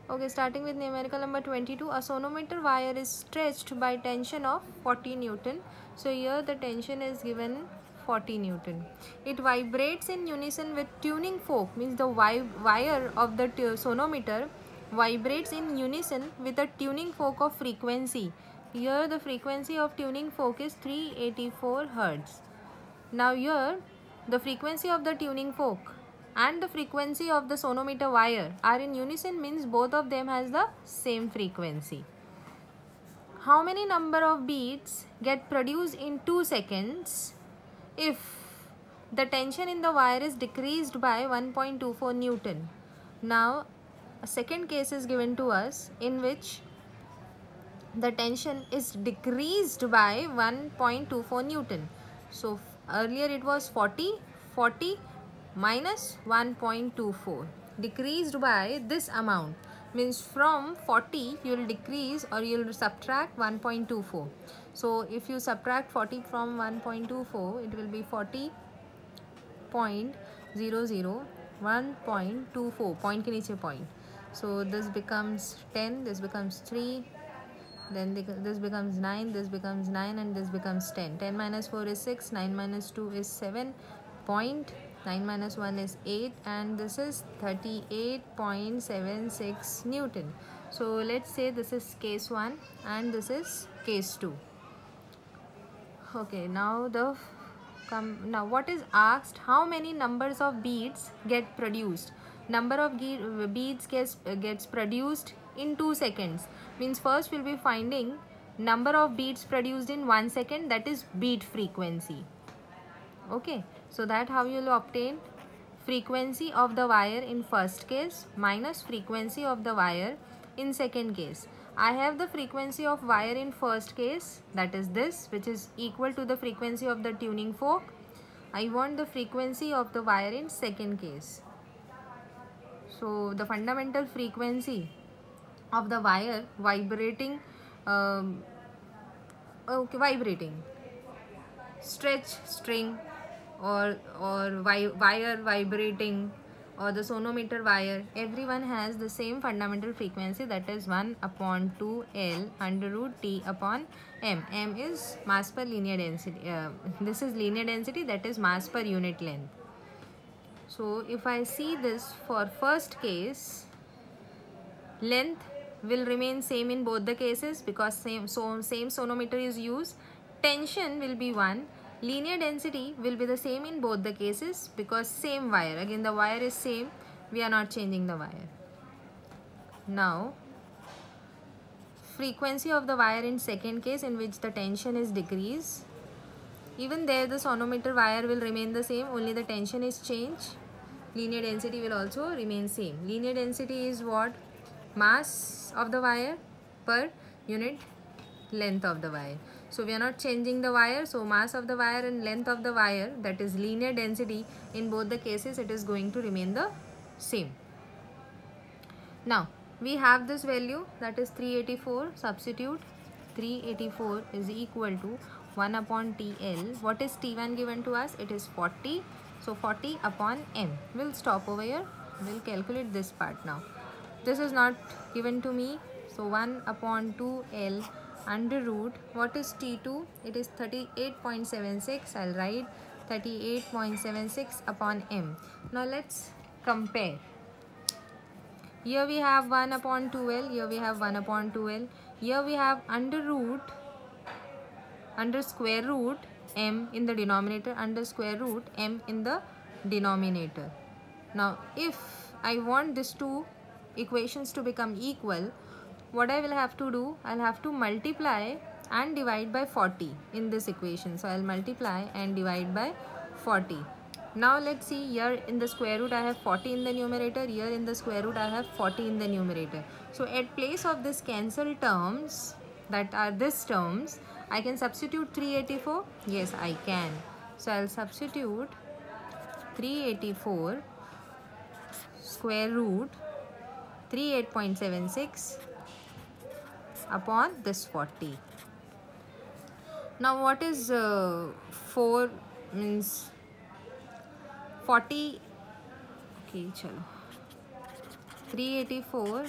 Okay, starting with numerical number 22. A sonometer wire is stretched by tension of 40 Newton. So here the tension is given 40 Newton. It vibrates in unison with tuning fork, means the wire of the sonometer vibrates in unison with a tuning fork of frequency. Here the frequency of tuning fork is 384 Hertz. Now here the frequency of the tuning fork and the frequency of the sonometer wire are in unison, means both of them has the same frequency. How many number of beats get produced in 2 seconds if the tension in the wire is decreased by 1.24 Newton? Now a second case is given to us in which the tension is decreased by 1.24 Newton. So earlier it was 40 minus 1.24 decreased by this amount, means from 40 you will decrease or you will subtract 1.24. So if you subtract 40 from 1.24, it will be 40.00 1.24 point के नीचे point. So this becomes 10, this becomes 3, then this becomes 9, this becomes 9, and this becomes 10. 10 minus 4 is 6, 9 minus 2 is 7, 9 minus 1 is 8, and this is 38.76 Newton. So let's say this is case 1 and this is case 2. Okay, now what is asked? How many numbers of beats get produced? Number of beats gets produced in 2 seconds, means first we'll be finding number of beats produced in 1 second, that is beat frequency. Okay, so that how you will obtain frequency of the wire in first case minus frequency of the wire in second case. I have the frequency of wire in first case, that is this, which is equal to the frequency of the tuning fork. I want the frequency of the wire in second case. So the fundamental frequency of the wire vibrating, stretch string or wire vibrating, or the sonometer wire, everyone has the same fundamental frequency, that is 1/2L under root T upon M. M is mass per linear density. This is linear density, that is mass per unit length. So if I see this for first case, length will remain same in both the cases because same sonometer is used. Tension will be 1. Linear density will be the same in both the cases because same wire. Again the wire is same. We are not changing the wire. Now frequency of the wire in second case, in which the tension is decreased. Even there the sonometer wire will remain the same, only the tension is changed. Linear density will also remain same. Linear density is what? Mass of the wire per unit length of the wire. So we are not changing the wire, so mass of the wire and length of the wire, that is linear density, in both the cases it is going to remain the same. Now we have this value, that is 384. Substitute 384 is equal to 1/TL. What is T1 given to us? It is 40. So 40 upon M. We'll stop over here. We'll calculate this part now. This is not given to me. So 1/2L under root, what is T2? It is 38.76. I'll write 38.76 upon M. Now let's compare. Here we have 1/2L. Here we have 1/2L. Here we have under square root M in the denominator, under square root M in the denominator. Now if I want these two equations to become equal, what I will have to do? I'll have to multiply and divide by 40 in this equation. So I'll multiply and divide by 40. Now let's see, here in the square root I have 40 in the numerator, here in the square root I have 40 in the numerator. So at place of this cancel terms, that are this terms, I can substitute 384. Yes, I can. So I'll substitute 384 square root 38.76 upon this 40. Now what is 4 means 40? Okay, chalo. 384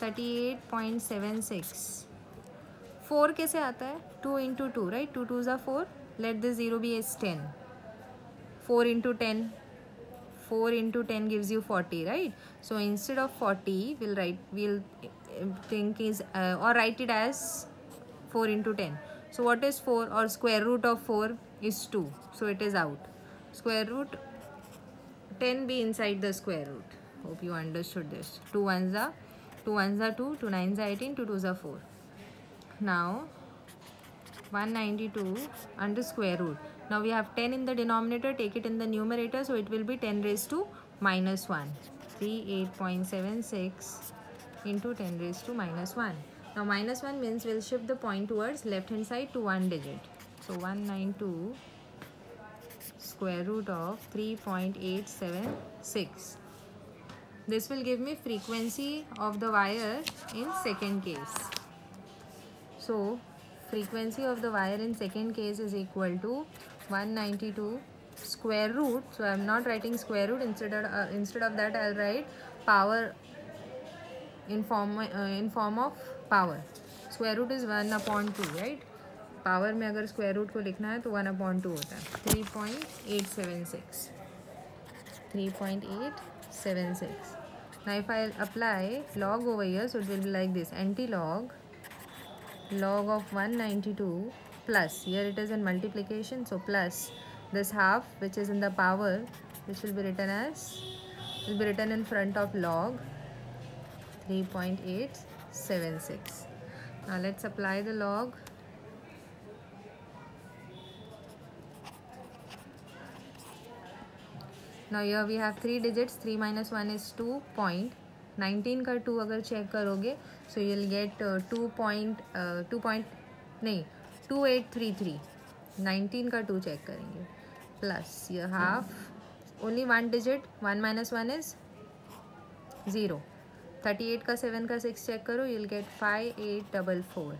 38.76. 4 कैसे आता है? 2 into 2, right? 2 2s are 4. Let this 0 be as 10. 4 into 10. 4 into 10 gives you 40, right? So instead of 40, we'll think is or write it as 4 into 10. So what is 4? Or square root of 4 is 2. So it is out. Square root 10 be inside the square root. Hope you understood this. 2 ones are 2, 2 9s are 18, 2 2s are 4. Now 192 under square root. Now we have 10 in the denominator, take it in the numerator, so it will be 10 raised to minus 1. 38.76 into 10 raised to minus 1. Now minus 1 means we'll shift the point towards left hand side to one digit. So 192 square root of 3.876. This will give me frequency of the wire in second case. So frequency of the wire in second case is equal to 192 square root. So I am not writing square root. Instead of that I'll write power in form of power. Square root is 1 upon 2, right? Power में अगर square root को लिखना है तो 1 upon 2 होता है. 3.876. 3.876. Now if I apply log over here, so it will be like this: anti-log log of 192 plus, here it is in multiplication, so plus this half which is in the power, which will be written in front of log 3.876. Now let's apply the log. Now here we have 3 digits. 3 minus 1 is 2. 19 का 2 अगर check करोगे, so you'll get 2833. 19 का 2 check करेंगे, plus you have only one digit. 1 minus 1 is 0. 38 का 7 का 6 check करो, you'll get 5844.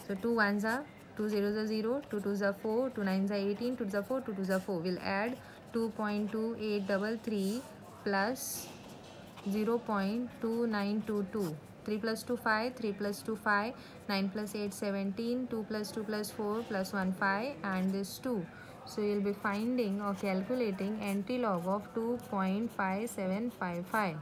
So 2 ones are 2 zeros are 0, 2 twos are 4, 2 nines are 18, 2 twos are 4, 2 twos are 4. We'll add 2.2833 plus 0.2922. 3 plus 2 5, 3 plus 2 5, 9 plus 8 17, 2 plus 2 plus 4 plus 1 5, and this 2. So you'll be finding or calculating anti-log of 2.5755.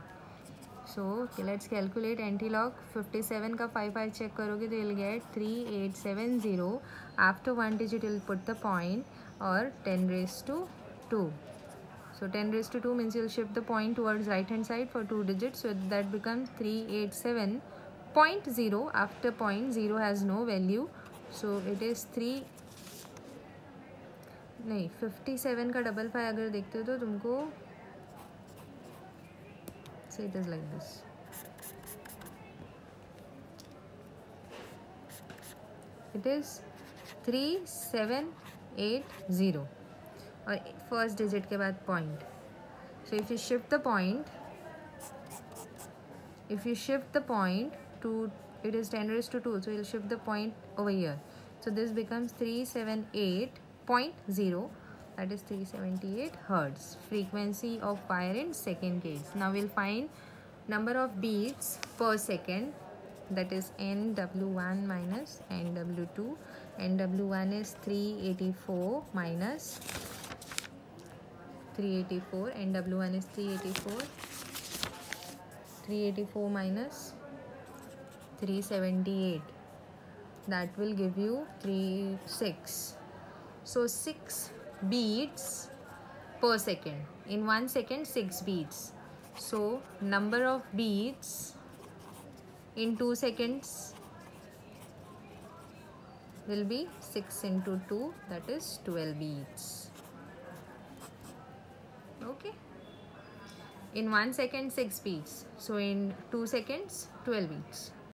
So okay, let's calculate anti-log. 57 का 5 check करोगे तो you'll get 3870. After one digit you'll put the point, or 10 raised to 2. So 10 raised to 2 means you'll shift the point towards right hand side for 2 digits, so that becomes 387.0. After point 0 has no value, so it is 57 का 5 अगर देखते हो तो तुमको, so it is like this. It is 3780 और first digit के बाद point. So if you shift the point to, it is 10 raised to 2, so you'll shift the point over here. So this becomes 378.0. That is 378 hertz. Frequency of wire in second case. Now we'll find number of beats per second. That is NW1 minus NW2. NW1 is 384 minus 384. NW1 is 384. 384 minus 378. That will give you 6. So 6 beats per second. In 1 second 6 beats. So number of beats in 2 seconds will be 6 into 2, that is 12 beats. Okay. In 1 second 6 beats. So in 2 seconds 12 beats.